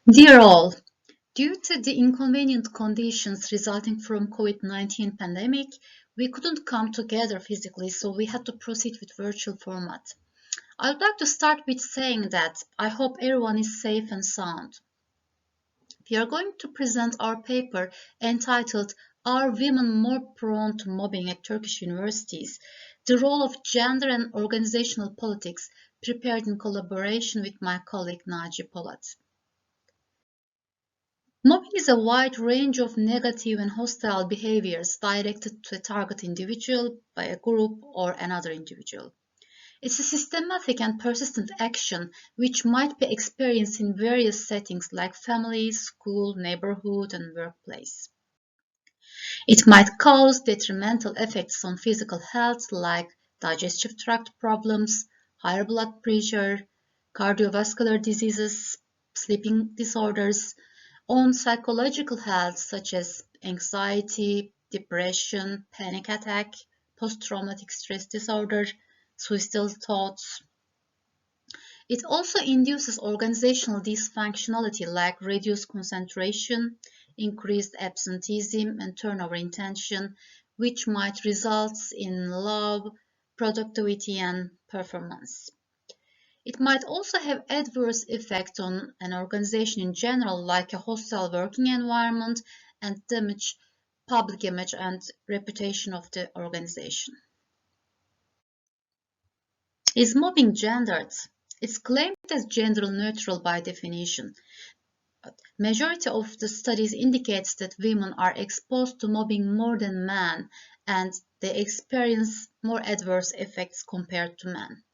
Dear all, due to the inconvenient conditions resulting from COVID-19 pandemic, we couldn't come together physically, so we had to proceed with virtual format. I would like to start with saying that I hope everyone is safe and sound. We are going to present our paper entitled Are Women More Prone to Mobbing at Turkish Universities? The Role of Gender and Organizational Politics, prepared in collaboration with my colleague Naci Polat. Mobbing is a wide range of negative and hostile behaviors directed to a target individual by a group or another individual. It's a systematic and persistent action which might be experienced in various settings like family, school, neighborhood, and workplace. It might cause detrimental effects on physical health like digestive tract problems, higher blood pressure, cardiovascular diseases, sleeping disorders, on psychological health such as anxiety, depression, panic attack, post-traumatic stress disorder, suicidal thoughts. It also induces organizational dysfunctionality like reduced concentration, increased absenteeism, and turnover in attention, which might result in low productivity and performance. It might also have adverse effects on an organization in general, like a hostile working environment, and damage public image and reputation of the organization. Is mobbing gendered? It's claimed as gender neutral by definition. Majority of the studies indicates that women are exposed to mobbing more than men, and they experience more adverse effects compared to men.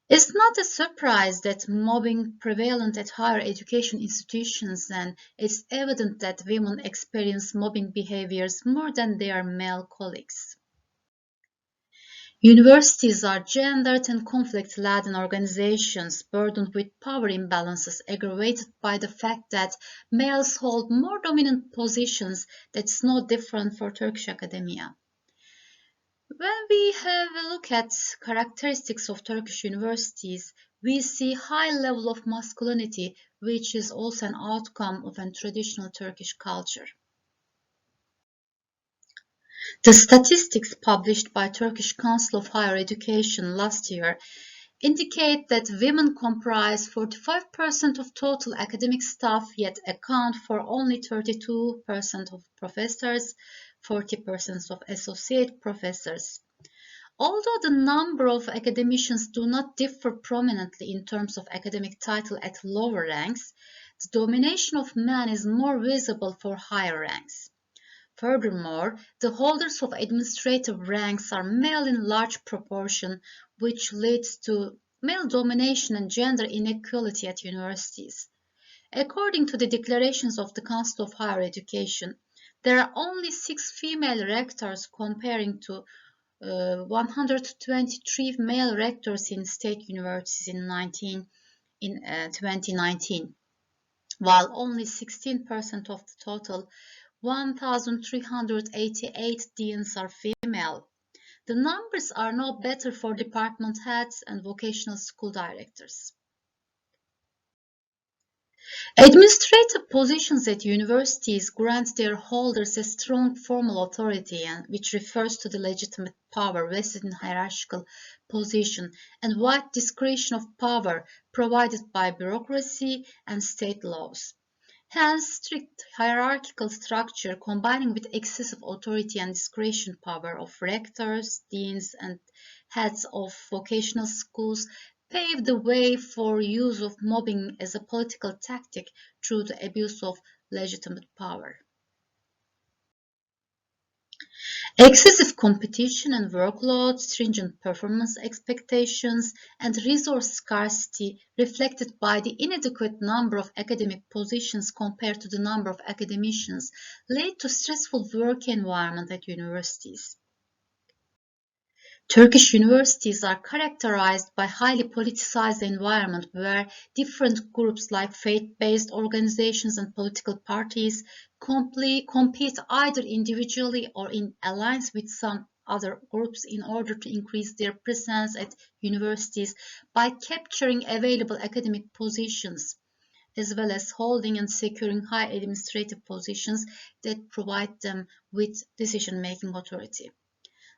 It's not a surprise that mobbing prevalent at higher education institutions, and it's evident that women experience mobbing behaviors more than their male colleagues. Universities are gendered and conflict-laden organizations burdened with power imbalances aggravated by the fact that males hold more dominant positions. That's no different for Turkish academia. When we have a look at characteristics of Turkish universities, we see high level of masculinity, which is also an outcome of a traditional Turkish culture. The statistics published by Turkish Council of Higher Education last year indicate that women comprise 45% of total academic staff, yet account for only 32% of professors, 40% of associate professors. Although the number of academicians do not differ prominently in terms of academic title at lower ranks, the domination of men is more visible for higher ranks. Furthermore, the holders of administrative ranks are male in large proportion, which leads to male domination and gender inequality at universities. According to the declarations of the Council of Higher Education, there are only 6 female rectors comparing to 123 male rectors in state universities in 2019, while only 16% of the total 1,388 deans are female. The numbers are no better for department heads and vocational school directors. Administrative positions at universities grant their holders a strong formal authority, which refers to the legitimate power vested in hierarchical position and wide discretion of power provided by bureaucracy and state laws. Hence, strict hierarchical structure combining with excessive authority and discretion power of rectors, deans, and heads of vocational schools paved the way for use of mobbing as a political tactic through the abuse of legitimate power. Excessive competition and workload, stringent performance expectations, and resource scarcity reflected by the inadequate number of academic positions compared to the number of academicians led to stressful work environment at universities. Turkish universities are characterized by highly politicized environment where different groups like faith-based organizations and political parties compete either individually or in alliance with some other groups in order to increase their presence at universities by capturing available academic positions. as well as holding and securing high administrative positions that provide them with decision-making authority.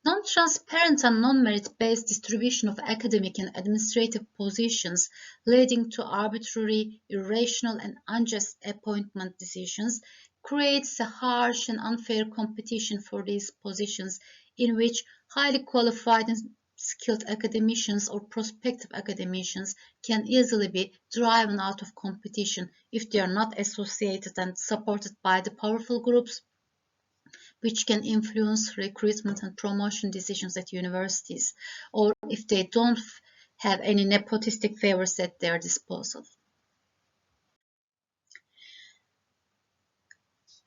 Non-transparent and non-merit-based distribution of academic and administrative positions leading to arbitrary, irrational, and unjust appointment decisions creates a harsh and unfair competition for these positions in which highly qualified and skilled academicians or prospective academicians can easily be driven out of competition if they are not associated and supported by the powerful groups which can influence recruitment and promotion decisions at universities, or if they don't have any nepotistic favors at their disposal.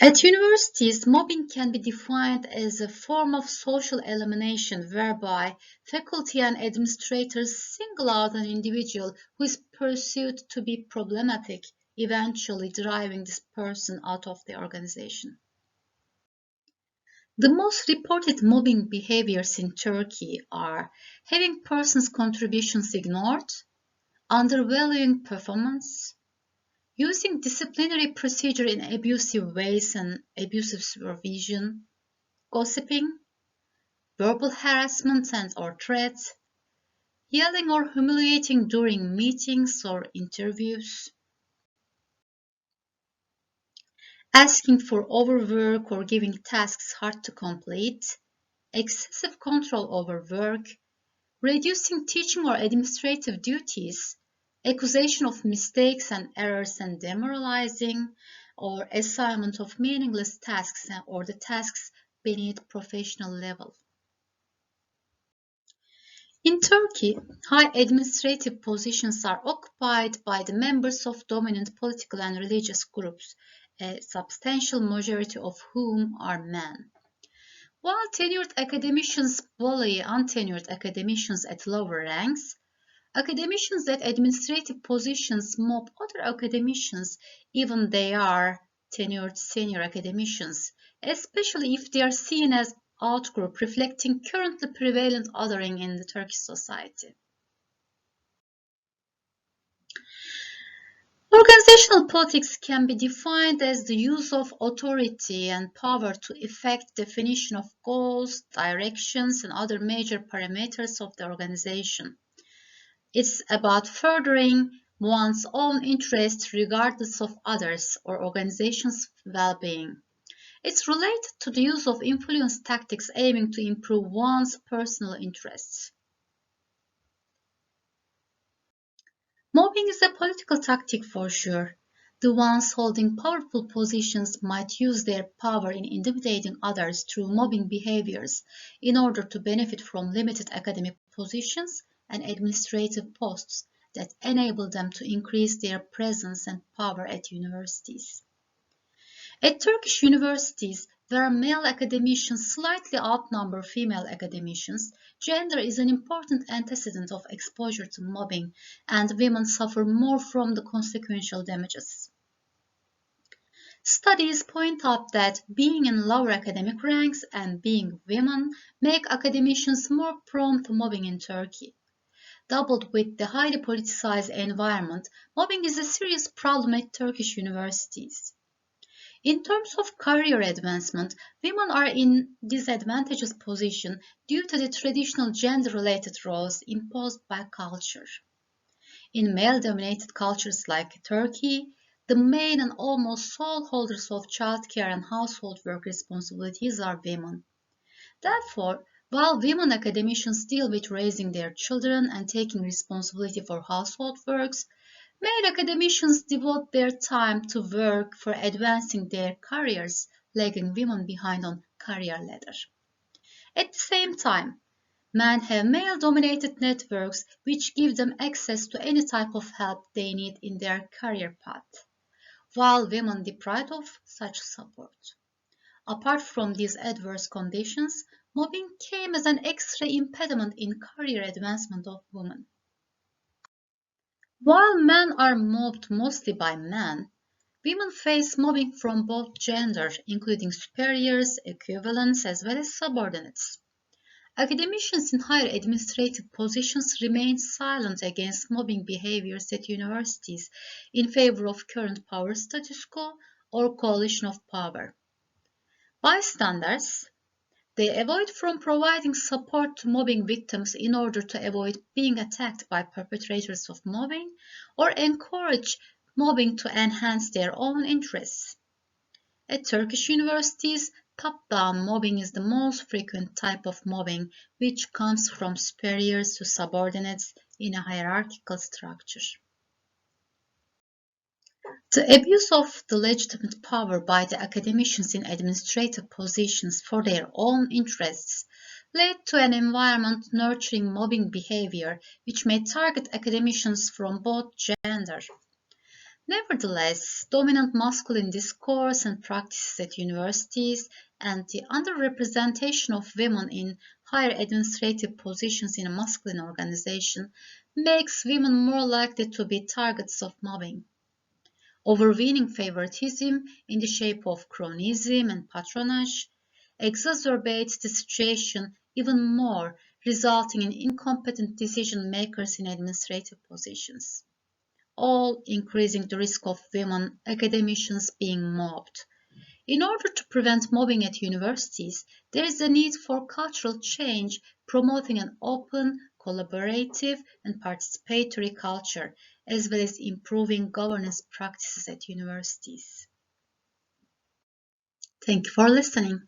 At universities, mobbing can be defined as a form of social elimination whereby faculty and administrators single out an individual who is perceived to be problematic, eventually driving this person out of the organization. The most reported mobbing behaviors in Turkey are having persons' contributions ignored, undervaluing performance, using disciplinary procedure in abusive ways and abusive supervision, gossiping, verbal harassment and or threats, yelling or humiliating during meetings or interviews, asking for overwork or giving tasks hard to complete, excessive control over work, reducing teaching or administrative duties, accusation of mistakes and errors and demoralizing, or assignment of meaningless tasks or the tasks beneath professional level. In Turkey, high administrative positions are occupied by the members of dominant political and religious groups, a substantial majority of whom are men. While tenured academicians bully untenured academicians at lower ranks, academicians at administrative positions mob other academicians even they are tenured senior academicians, especially if they are seen as outgroup reflecting currently prevalent othering in the Turkish society. Organizational politics can be defined as the use of authority and power to effect definition of goals, directions, and other major parameters of the organization. It's about furthering one's own interests regardless of others or organization's well-being. It's related to the use of influence tactics aiming to improve one's personal interests. Mobbing is a political tactic for sure. The ones holding powerful positions might use their power in intimidating others through mobbing behaviors in order to benefit from limited academic positions and administrative posts that enable them to increase their presence and power at universities. At Turkish universities, where male academicians slightly outnumber female academicians, gender is an important antecedent of exposure to mobbing, and women suffer more from the consequential damages. Studies point out that being in lower academic ranks and being women make academicians more prone to mobbing in Turkey. Coupled with the highly politicized environment, mobbing is a serious problem at Turkish universities. In terms of career advancement, women are in disadvantageous position due to the traditional gender-related roles imposed by culture. In male-dominated cultures like Turkey, the main and almost sole holders of childcare and household work responsibilities are women. Therefore, while women academicians deal with raising their children and taking responsibility for household works, male academicians devote their time to work for advancing their careers, lagging women behind on career ladder. At the same time, men have male-dominated networks which give them access to any type of help they need in their career path, while women deprived of such support. Apart from these adverse conditions, mobbing came as an extra impediment in career advancement of women. While men are mobbed mostly by men, women face mobbing from both genders, including superiors, equivalents, as well as subordinates. Academicians in higher administrative positions remain silent against mobbing behaviors at universities in favor of current power status quo or coalition of power. Bystanders, they avoid from providing support to mobbing victims in order to avoid being attacked by perpetrators of mobbing or encourage mobbing to enhance their own interests. At Turkish universities, top-down mobbing is the most frequent type of mobbing, which comes from superiors to subordinates in a hierarchical structure. The abuse of the legitimate power by the academicians in administrative positions for their own interests led to an environment nurturing mobbing behavior which may target academicians from both genders. Nevertheless, dominant masculine discourse and practices at universities and the underrepresentation of women in higher administrative positions in a masculine organization makes women more likely to be targets of mobbing. Overweening favoritism in the shape of cronyism and patronage exacerbates the situation even more, resulting in incompetent decision makers in administrative positions, all increasing the risk of women academicians being mobbed. In order to prevent mobbing at universities, there is a need for cultural change, promoting an open, collaborative, and participatory culture, as well as improving governance practices at universities. Thank you for listening.